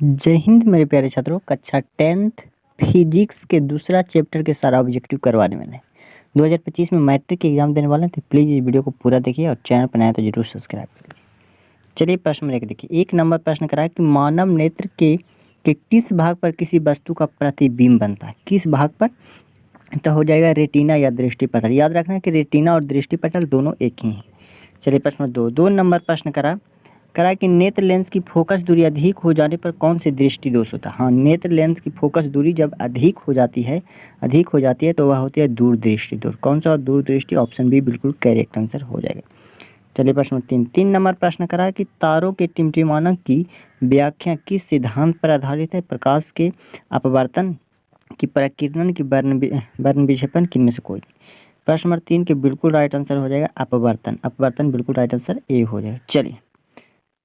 जय हिंद मेरे प्यारे छात्रों, कक्षा 10th फिजिक्स के दूसरा चैप्टर के सारा ऑब्जेक्टिव करवाने वाले हैं। 2025 में मैट्रिक के एग्जाम देने वाले हैं, तो प्लीज़ इस वीडियो को पूरा देखिए और चैनल पर नया तो जरूर सब्सक्राइब कर लीजिए। चलिए प्रश्न में लेकर देखिए। 1 नंबर प्रश्न करा है कि मानव नेत्र के किस भाग पर किसी वस्तु का प्रतिबिंब बनता है? किस भाग पर? तो हो जाएगा रेटिना या दृष्टिपटल। याद रखना है कि रेटिना और दृष्टिपटल दोनों एक ही हैं। चलिए प्रश्न 2 नंबर प्रश्न करा कि नेत्र लेंस की फोकस दूरी अधिक हो जाने पर कौन से दृष्टि दोष होता है? हाँ, नेत्र लेंस की फोकस दूरी जब अधिक हो जाती है तो वह होती है दूरदृष्टि दोष। कौन सा? दूरदृष्टि। ऑप्शन बी बिल्कुल करेक्ट आंसर हो जाएगा। चलिए प्रश्न 3 नंबर प्रश्न करा कि तारों के टिमटिमाना की व्याख्या किस सिद्धांत पर आधारित है? प्रकाश के अपवर्तन, की प्रकीर्णन, की वर्ण विक्षेपण, किनमें से कोई? प्रश्न नंबर 3 के बिल्कुल राइट आंसर हो जाएगा अपवर्तन। अपवर्तन बिल्कुल राइट आंसर ए हो जाएगा। चलिए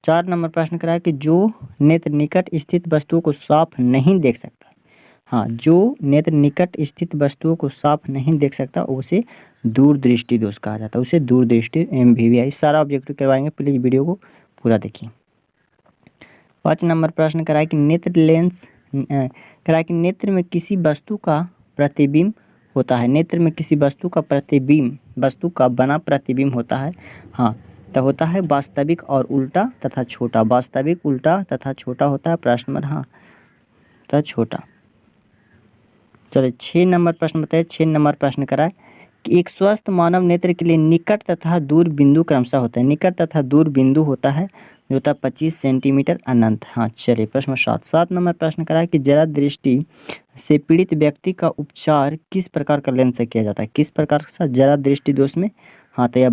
4 नंबर प्रश्न करा है कि जो नेत्र निकट स्थित वस्तुओं को साफ नहीं देख सकता। हाँ, जो नेत्र निकट स्थित वस्तुओं को साफ नहीं देख सकता उसे दूरदृष्टि दोष कहा जाता है। उसे दूरदृष्टि MVVI। सारा ऑब्जेक्टिव करवाएंगे, प्लीज वीडियो को पूरा देखिए। 5 नंबर प्रश्न करा है कि नेत्र में किसी वस्तु का प्रतिबिंब होता है। नेत्र में किसी वस्तु का बना प्रतिबिंब होता है। हाँ, तो होता है वास्तविक और उल्टा तथा छोटा। वास्तविक, उल्टा तथा छोटा होता है। प्रश्न नंबर हाँ तो छोटा। चलिए 6 नंबर प्रश्न बताइए। 6 नंबर प्रश्न करा है कि एक स्वस्थ मानव नेत्र के लिए निकट तथा दूर बिंदु क्रमशः होता है। निकट तथा दूर बिंदु होता है जो होता है 25 सेंटीमीटर अनंत। हाँ, चलिए प्रश्न 7 नंबर प्रश्न करा है कि जरा दृष्टि से पीड़ित व्यक्ति का उपचार किस प्रकार का लेंस से किया जाता है? किस प्रकार से? जरा दृष्टि दोष में। हाँ, तो यह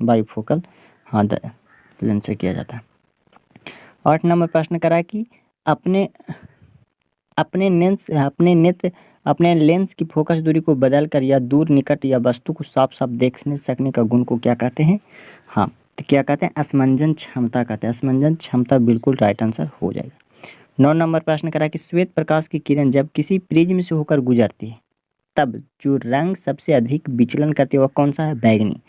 बाईफोकल हाँ लेंस से किया जाता है। 8 नंबर प्रश्न करा है कि अपने लेंस की फोकस दूरी को बदलकर या दूर, निकट या वस्तु को साफ साफ देखने सकने का गुण को क्या कहते हैं? हाँ, तो क्या कहते हैं? असमंजन क्षमता कहते हैं। असमंजन क्षमता बिल्कुल राइट आंसर हो जाएगा। 9 नंबर प्रश्न करा कि श्वेत प्रकाश की किरण जब किसी प्रिज्म से होकर गुजरती है तब जो रंग सबसे अधिक विचलन करती है वह कौन सा है? बैगनी।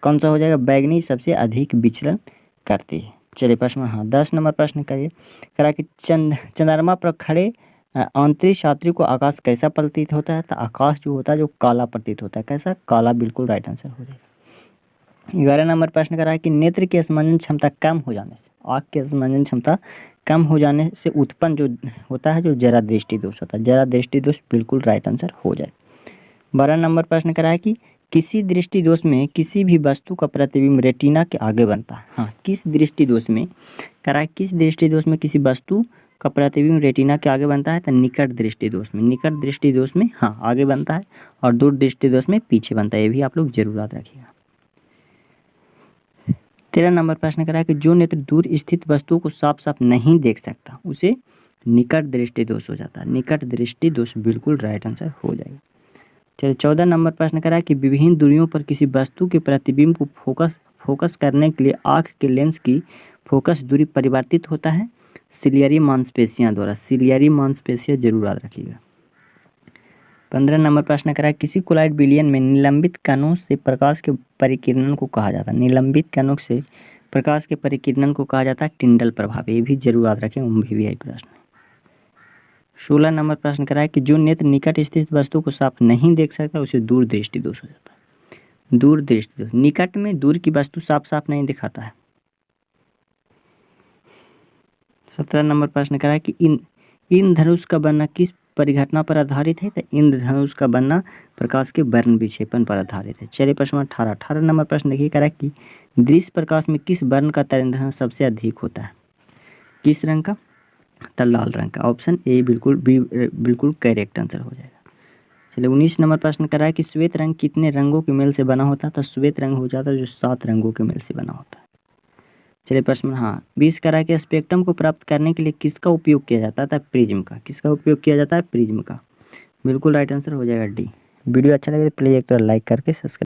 कौन सा हो जाएगा? बैगनी सबसे अधिक विचलन करती है। चलिए प्रश्न हाँ 10 नंबर प्रश्न करा कि चंद्रमा पर खड़े अंतरिक्ष यात्री को आकाश कैसा प्रतीत होता है? तो आकाश जो होता है जो काला प्रतीत होता है। कैसा? काला। बिल्कुल राइट आंसर हो जाएगा। 11 नंबर प्रश्न करा है कि नेत्र की असमंजन क्षमता कम हो जाने से, आँख की असमंजन क्षमता कम हो जाने से उत्पन्न जो होता है जो जरा दृष्टि दोष होता है। जरा दृष्टि दोष बिल्कुल राइट आंसर हो जाए। 12 नंबर प्रश्न करा है कि किसी दृष्टि दोष में किसी भी वस्तु का प्रतिबिंब रेटिना के आगे बनता है। हाँ, किस दृष्टि दोष में करा है? किस दृष्टि दोष में किसी वस्तु का प्रतिबिंब रेटिना के आगे बनता है? तो निकट दृष्टि दोष में। निकट दृष्टि दोष में हाँ आगे बनता है और दूर दृष्टि दोष में पीछे बनता है। ये भी आप लोग जरूर याद रखिएगा। 13 नंबर प्रश्न करा है कि जो नेत्र दूर स्थित वस्तुओं को साफ साफ नहीं देख सकता उसे निकट दृष्टि दोष हो जाता है। निकट दृष्टि दोष बिल्कुल राइट आंसर हो जाएगा। चलिए 14 नंबर प्रश्न करा है कि विभिन्न दूरियों पर किसी वस्तु के प्रतिबिंब को फोकस करने के लिए आँख के लेंस की फोकस दूरी परिवर्तित होता है सिलियरी मांसपेशियां द्वारा। सिलियरी मांसपेशियां जरूर याद रखिएगा। 15 नंबर प्रश्न करा है किसी कोलाइड विलयन में निलंबित कणों से प्रकाश के परिकिरणन को कहा जाता है। निलंबित कणों से प्रकाश के परिकिरणन को कहा जाता है टिंडल प्रभाव। ये भी जरूर याद रखें, MVVI प्रश्न। 16 नंबर प्रश्न करा है कि जो नेत्र निकट स्थित वस्तु को साफ नहीं देख सकता उसे दूर दृष्टि दोष हो जाता है। दूर दृष्टि दोष। निकट में दूर की वस्तु साफ नहीं दिखाता है। 17 नंबर प्रश्न करा है कि इंद्रधनुष का बनना किस परिघटना पर आधारित है? तो इंद्रधनुष का बनना प्रकाश के वर्ण विक्षेपण पर आधारित है। चलिए प्रश्न 18 नंबर प्रश्न देखिए करा कि दृश्य प्रकाश में किस वर्ण का तरंगदैर्घ्य सबसे अधिक होता है? किस रंग का? तो लाल रंग का। ऑप्शन ए बिल्कुल करेक्ट आंसर हो जाएगा। चलिए 19 नंबर प्रश्न करा है कि श्वेत रंग कितने रंगों के मेल से बना होता है? तो श्वेत रंग हो जाता है जो 7 रंगों के मेल से बना होता है। चलिए प्रश्न हाँ 20 करा के स्पेक्ट्रम को प्राप्त करने के लिए किसका उपयोग किया जाता है? प्रिज्म का। किसका उपयोग किया जाता है? प्रिज्म का। बिल्कुल राइट आंसर हो जाएगा डी। वीडियो अच्छा लगे तो प्लीज़ एक बार लाइक करके सब्सक्राइब